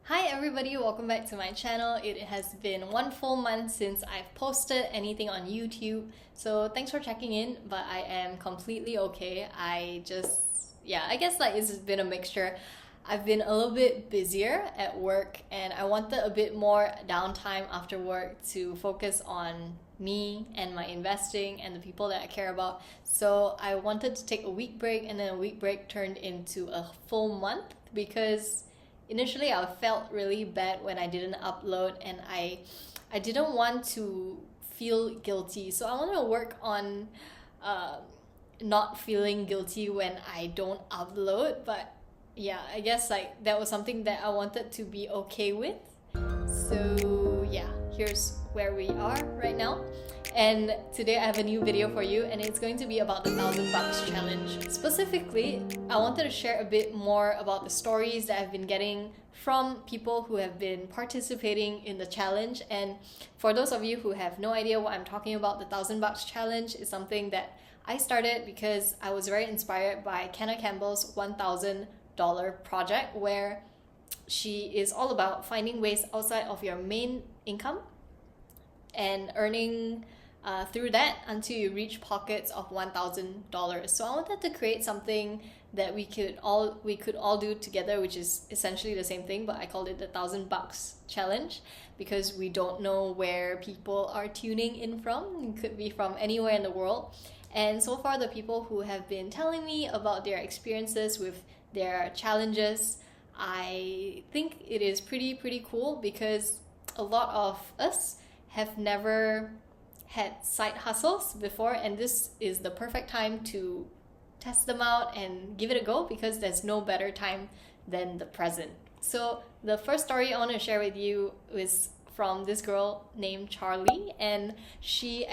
Hi everybody, welcome back to my channel. It has been 1 full month since I've posted anything on YouTube, so thanks for checking in, but I am completely okay. I guess it's been a mixture. I've been a little bit busier at work and I wanted a bit more downtime after work to focus on me and my investing and the people that I care about. So I wanted to take a week break, and then a week break turned into a full month because initially I felt really bad when I didn't upload, and I didn't want to feel guilty. So I want to work on not feeling guilty when I don't upload. But yeah, I guess that was something that I wanted to be okay with. So yeah, here's where we are right now. And today I have a new video for you, and it's going to be about the $1,000 challenge. Specifically, I wanted to share a bit more about the stories that I've been getting from people who have been participating in the challenge. And for those of you who have no idea what I'm talking about, the $1,000 challenge is something that I started because I was very inspired by Kenna Campbell's $1,000 project, where she is all about finding ways outside of your main income and earning through that until you reach pockets of $1,000. So I wanted to create something that we could all do together, which is essentially the same thing, but I called it the $1,000 challenge because we don't know where people are tuning in from. It could be from anywhere in the world. And so far, the people who have been telling me about their experiences with their challenges, I think it is pretty cool because a lot of us have never had side hustles before, and this is the perfect time to test them out and give it a go because there's no better time than the present. So the first story I want to share with you is from this girl named Charlie, and she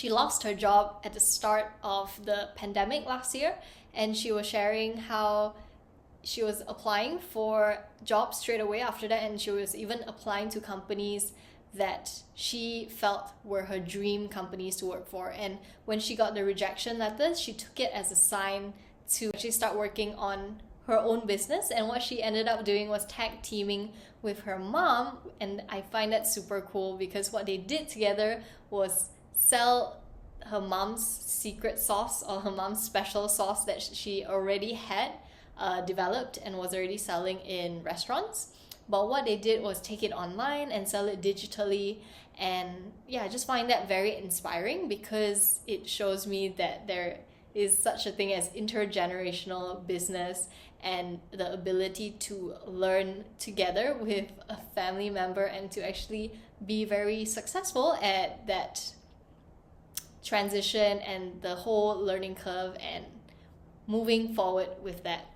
lost her job at the start of the pandemic last year, and she was sharing how she was applying for jobs straight away after that, and she was even applying to companies that she felt were her dream companies to work for. And when she got the rejection letters, she took it as a sign to actually start working on her own business. And what she ended up doing was tag teaming with her mom, and I find that super cool because what they did together was sell her mom's secret sauce, or her mom's special sauce that she already had developed and was already selling in restaurants. But what they did was take it online and sell it digitally. And yeah, I just find that very inspiring because it shows me that there is such a thing as intergenerational business and the ability to learn together with a family member and to actually be very successful at that transition and the whole learning curve and moving forward with that.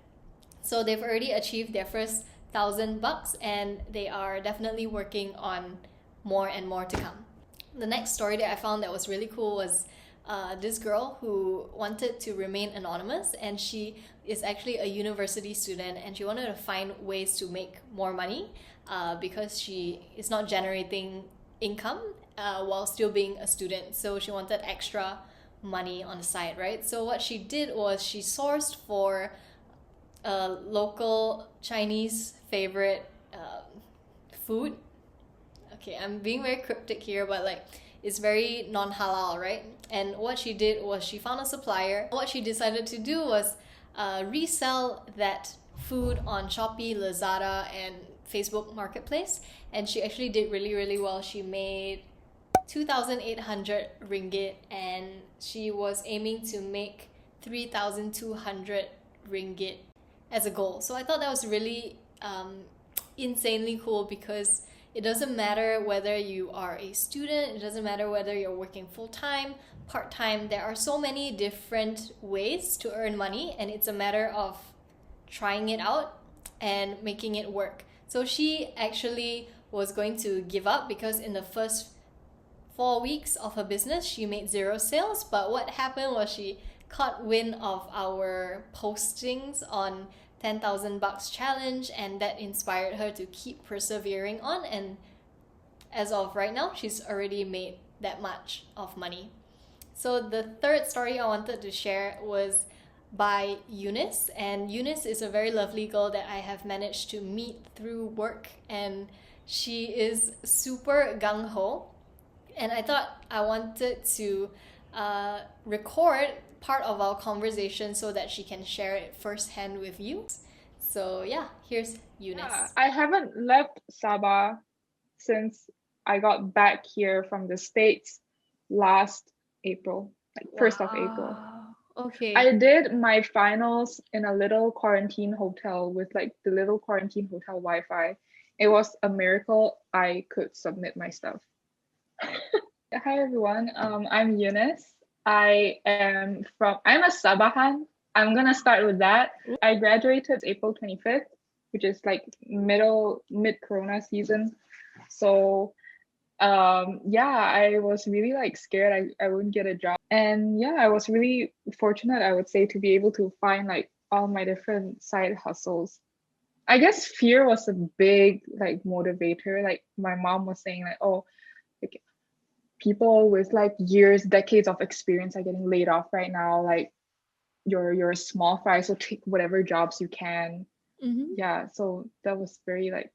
So they've already achieved their first $1,000, and they are definitely working on more and more to come. The next story that I found that was really cool was this girl who wanted to remain anonymous, and she is actually a university student, and she wanted to find ways to make more money because she is not generating income while still being a student. So she wanted extra money on the side, right? So what she did was she sourced for a local Chinese favorite food. Okay, I'm being very cryptic here, but it's very non-halal, right? And what she did was she found a supplier. What she decided to do was resell that food on Shopee, Lazada, and Facebook Marketplace. And she actually did really well. She made 2,800 ringgit, and she was aiming to make 3,200 ringgit as a goal. So I thought that was really insanely cool because it doesn't matter whether you are a student, it doesn't matter whether you're working full-time, part-time, there are so many different ways to earn money, and it's a matter of trying it out and making it work. So she actually was going to give up because in the first 4 weeks of her business, she made 0 sales. But what happened was she caught wind of our postings on $10,000 challenge, and that inspired her to keep persevering on, and as of right now she's already made that much of money. So the third story I wanted to share was by Eunice, and Eunice is a very lovely girl that I have managed to meet through work, and she is super gung-ho, and I thought I wanted to record part of our conversation so that she can share it firsthand with you. So yeah, here's Eunice. Yeah, I haven't left Sabah since I got back here from the States last April, like 1st of April. Okay. I did my finals in a little quarantine hotel with like the little quarantine hotel Wi-Fi. It was a miracle I could submit my stuff. Hi everyone, I'm Eunice. I'm a Sabahan. I'm gonna start with that. I graduated April 25th, which is like mid-corona season. So yeah, I was really like scared I wouldn't get a job. And yeah, I was really fortunate, I would say, to be able to find like all my different side hustles. I guess fear was a big like motivator. Like my mom was saying like, oh, like people with like years, decades of experience are getting laid off right now. Like you're a small fry, so take whatever jobs you can. Yeah, so that was very like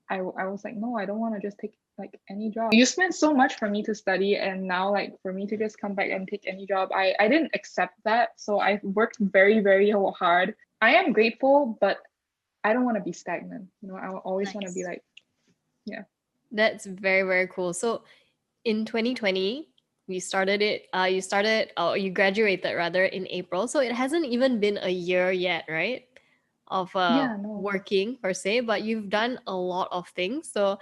I was like, no, I don't want to just take like any job. You spent so much for me to study, and now like for me to just come back and take any job, I didn't accept that. So I worked very, very hard. I am grateful, but I don't want to be stagnant. You know, I always want to be like, yeah. That's very, very cool. So in 2020, you graduated rather in April. So it hasn't even been a year yet, right? Of working per se, but you've done a lot of things. So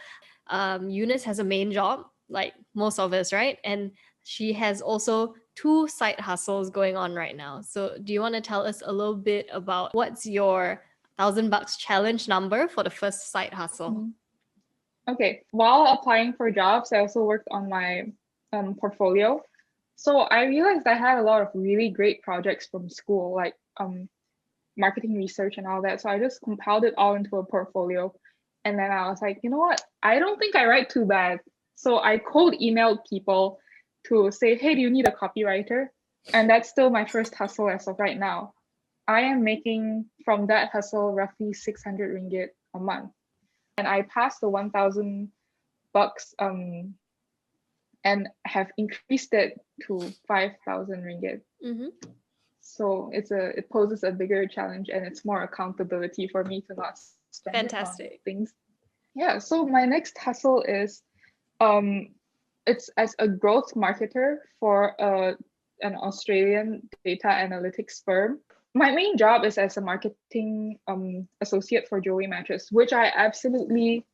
Eunice has a main job, like most of us, right? And she has also 2 side hustles going on right now. So do you want to tell us a little bit about what's your $1,000 challenge number for the first side hustle? Okay, while applying for jobs, I also worked on my portfolio. So I realized I had a lot of really great projects from school, like marketing research and all that. So I just compiled it all into a portfolio. And then I was like, you know what? I don't think I write too bad. So I cold emailed people to say, hey, do you need a copywriter? And that's still my first hustle as of right now. I am making from that hustle roughly 600 ringgit a month. And I passed the 1,000 bucks and have increased it to 5,000 ringgit. So it poses a bigger challenge, and it's more accountability for me to not spend it on things. Yeah. So my next hustle is it's as a growth marketer for an Australian data analytics firm. My main job is as a marketing associate for Joey Mattress, which I absolutely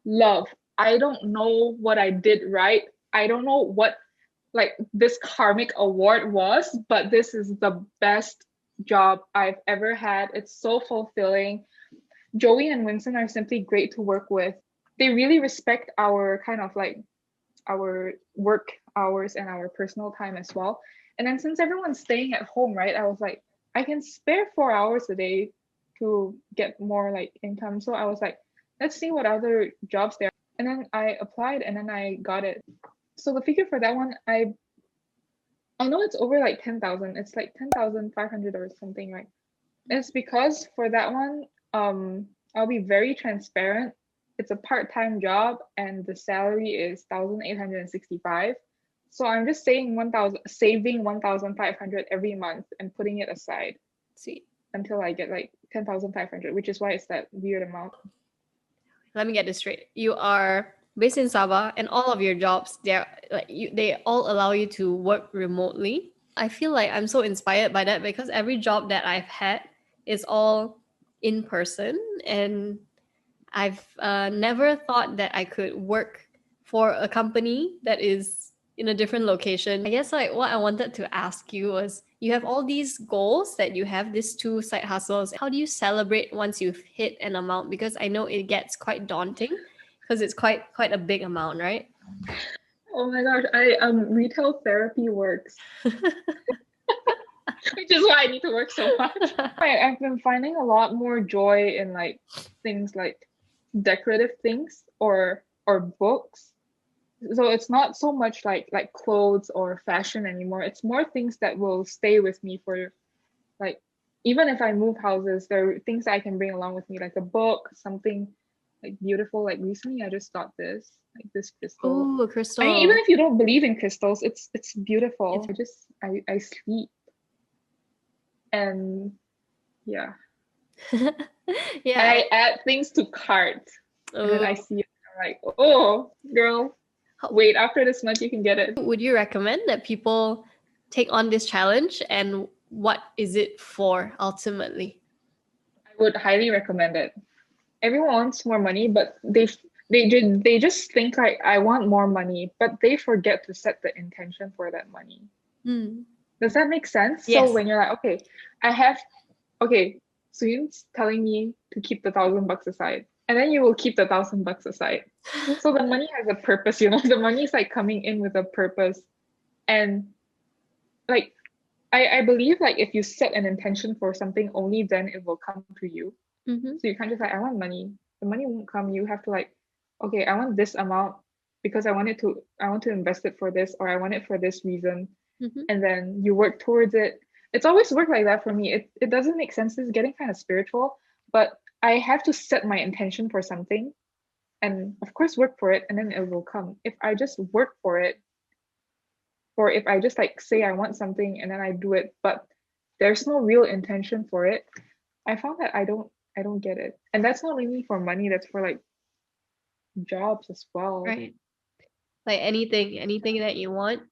love. I don't know what I did right. I don't know what like this karmic award was, but this is the best job I've ever had. It's so fulfilling. Joey and Winston are simply great to work with. They really respect our kind of like our work hours and our personal time as well. And then since everyone's staying at home, right, I was like, I can spare 4 hours a day to get more like income. So I was like, let's see what other jobs there are. And then I applied and then I got it. So the figure for that one, I know it's over like 10,000. It's like 10,500 or something, right? It's because for that one, I'll be very transparent. It's a part-time job and the salary is 1,865. So I'm just saving 1,500 every month and putting it aside. Sweet. Until I get like 10,500, which is why it's that weird amount. Let me get this straight. You are based in Sabah, and all of your jobs, they all allow you to work remotely. I feel like I'm so inspired by that because every job that I've had is all in person, and I've never thought that I could work for a company that is in a different location. I guess like what I wanted to ask you was, you have all these goals that you have, these 2 side hustles. How do you celebrate once you've hit an amount? Because I know it gets quite daunting because it's quite a big amount, right? Oh my gosh, retail therapy works. Which is why I need to work so much. I've been finding a lot more joy in like things like decorative things or books. So it's not so much like clothes or fashion anymore. It's more things that will stay with me for like even if I move houses, there are things that I can bring along with me, like a book, something like beautiful. Like recently I just got this, like this crystal. Ooh, a I mean, even crystal. if you don't believe in crystals, it's beautiful. It's I sleep and yeah. yeah. And I add things to cart and then I Oh, see it and I'm like, oh girl, wait, after this month you can get it. would you recommend that people take on this challenge, and what is it for ultimately? I would highly recommend it. Everyone wants more money, but they just think like I want more money, but they forget to set the intention for that money. Hmm. Does that make sense? So Yes. when you're like, okay, I have okay, Suyin's telling me to keep the $1,000 aside, and then you will keep the $1,000 aside. So the money has a purpose, you know. The money is like coming in with a purpose, and like I believe like if you set an intention for something, only then it will come to you. Mm-hmm. So you can't just like, I want money. The money won't come. You have to like, okay, I want this amount because I want to invest it for this, or I want it for this reason. Mm-hmm. And then you work towards it. It's always worked like that for me. It doesn't make sense. It's getting kind of spiritual, but I have to set my intention for something and of course work for it, and then it will come. If I just work for it, or if I just like say I want something and then I do it, but there's no real intention for it, I found that I don't get it. And that's not only for money, that's for like jobs as well. Right. Like anything that you want,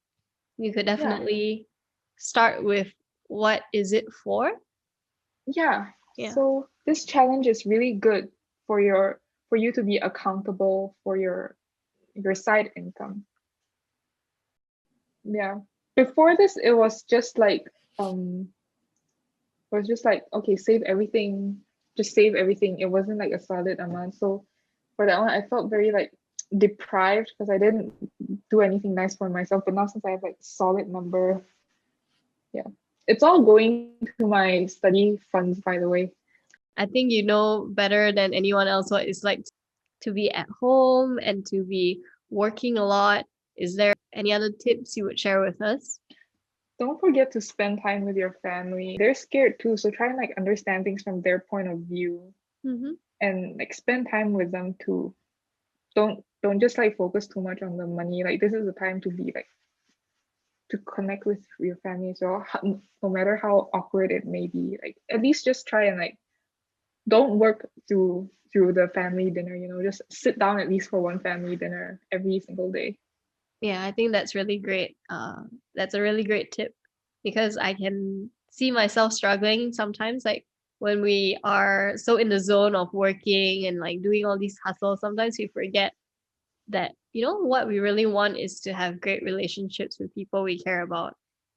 you could Yeah. definitely start with what is it for? Yeah. Yeah. So this challenge is really good for you to be accountable for your side income. Yeah. Before this it was just like okay, save everything, just save everything. It wasn't like a solid amount. So for that one I felt very like deprived because I didn't do anything nice for myself. But now since I have like solid number, yeah. It's all going to my study funds, by the way. I think you know better than anyone else what it's like to be at home and to be working a lot. Is there any other tips you would share with us? Don't forget to spend time with your family. They're scared too, so try and like understand things from their point of view Mm-hmm. and like spend time with them too. Don't just like focus too much on the money. Like this is the time to be like to connect with your family as well. No matter how awkward it may be, like at least just try and like don't work through the family dinner, you know, just sit down at least for one family dinner every single day. Yeah, I think that's really great. That's a really great tip because I can see myself struggling sometimes, like when we are so in the zone of working and like doing all these hustles, sometimes we forget that, what we really want is to have great relationships with people we care about.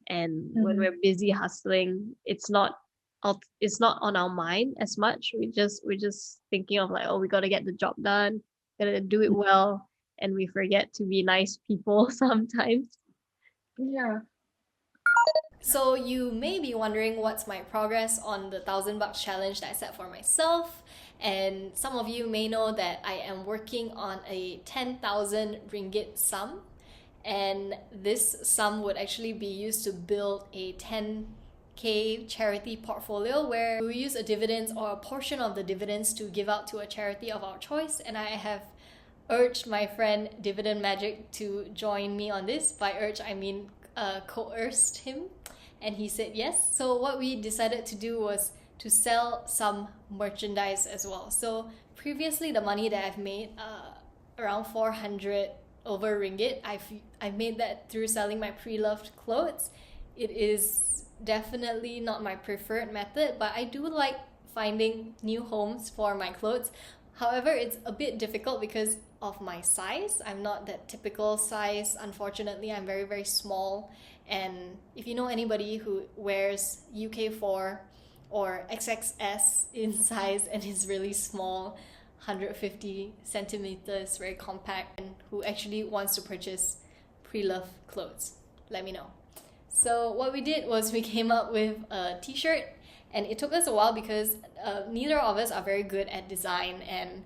And when Mm-hmm. we're busy hustling, it's not on our mind as much. We're just thinking of like, oh, we gotta get the job done, gotta do it well, and we forget to be nice people sometimes. Yeah. So you may be wondering what's my progress on the $1,000 challenge that I set for myself. And some of you may know that I am working on a 10,000 ringgit sum. And this sum would actually be used to build a 10K charity portfolio where we use a dividends or a portion of the dividends to give out to a charity of our choice. And I have urged my friend Dividend Magic to join me on this. By urge, I mean coerced him, and he said yes. So what we decided to do was to sell some merchandise as well. So previously, the money that I've made, around 400 over ringgit, I've made that through selling my pre-loved clothes. It is definitely not my preferred method, but I do like finding new homes for my clothes. However, it's a bit difficult because of my size. I'm not that typical size. Unfortunately, I'm very, very small. And if you know anybody who wears UK4 or XXS in size and is really small, 150 centimeters, very compact, and who actually wants to purchase pre-loved clothes, let me know. So what we did was we came up with a t-shirt, and it took us a while because neither of us are very good at design, and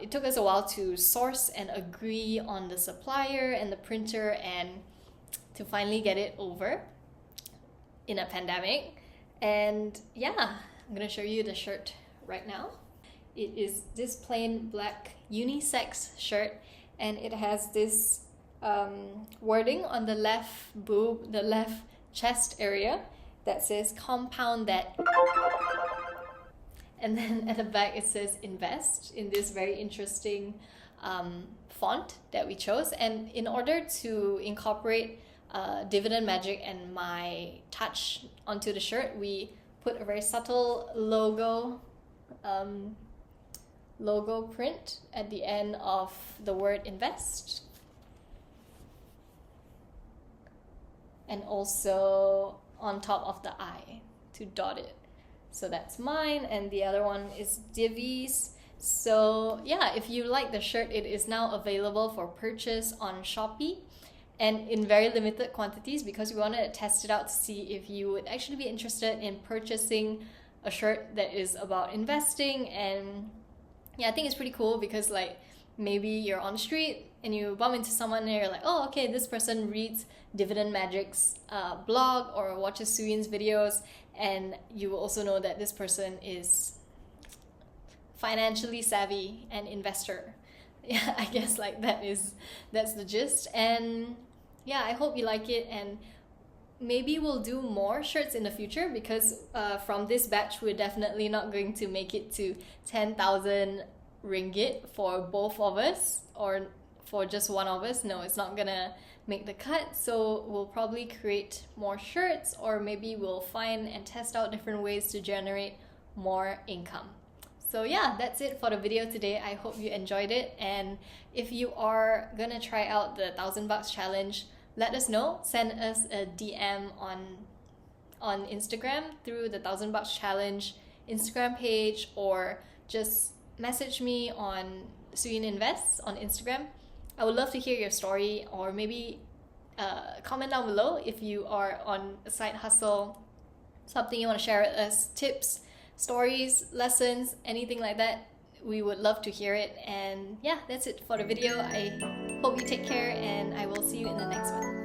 it took us a while to source and agree on the supplier and the printer and to finally get it over in a pandemic. And yeah, I'm gonna show you the shirt right now. It is this plain black unisex shirt, and it has this wording on the left boob, the left chest area that says compound that. And then at the back it says invest in this very interesting font that we chose. And in order to incorporate Dividend Magic and my touch onto the shirt, we put a very subtle logo print at the end of the word invest, and also on top of the I to dot it. So that's mine, and the other one is Divi's. So yeah, if you like the shirt, it is now available for purchase on Shopee, and in very limited quantities, because we wanted to test it out to see if you would actually be interested in purchasing a shirt that is about investing. And yeah, I think it's pretty cool because like maybe you're on the street and you bump into someone and you're like, oh, okay, this person reads Dividend Magic's blog or watches Suyin's videos, and you will also know that this person is financially savvy and investor. Yeah, I guess like that's the gist. And yeah, I hope you like it, and maybe we'll do more shirts in the future, because from this batch we're definitely not going to make it to 10,000 ringgit for both of us, or for just one of us. No, it's not gonna make the cut. So we'll probably create more shirts, or maybe we'll find and test out different ways to generate more income. So yeah, that's it for the video today. I hope you enjoyed it, and if you are gonna try out the $1,000 challenge, let us know. Send us a DM on Instagram through the $1,000 challenge Instagram page, or just message me on Suyin Invests on Instagram. I would love to hear your story, or maybe comment down below if you are on a side hustle, something you want to share with us, tips, stories, lessons, anything like that. We would love to hear it. And yeah, that's it for the video. I hope you take care, and I will see you in the next one.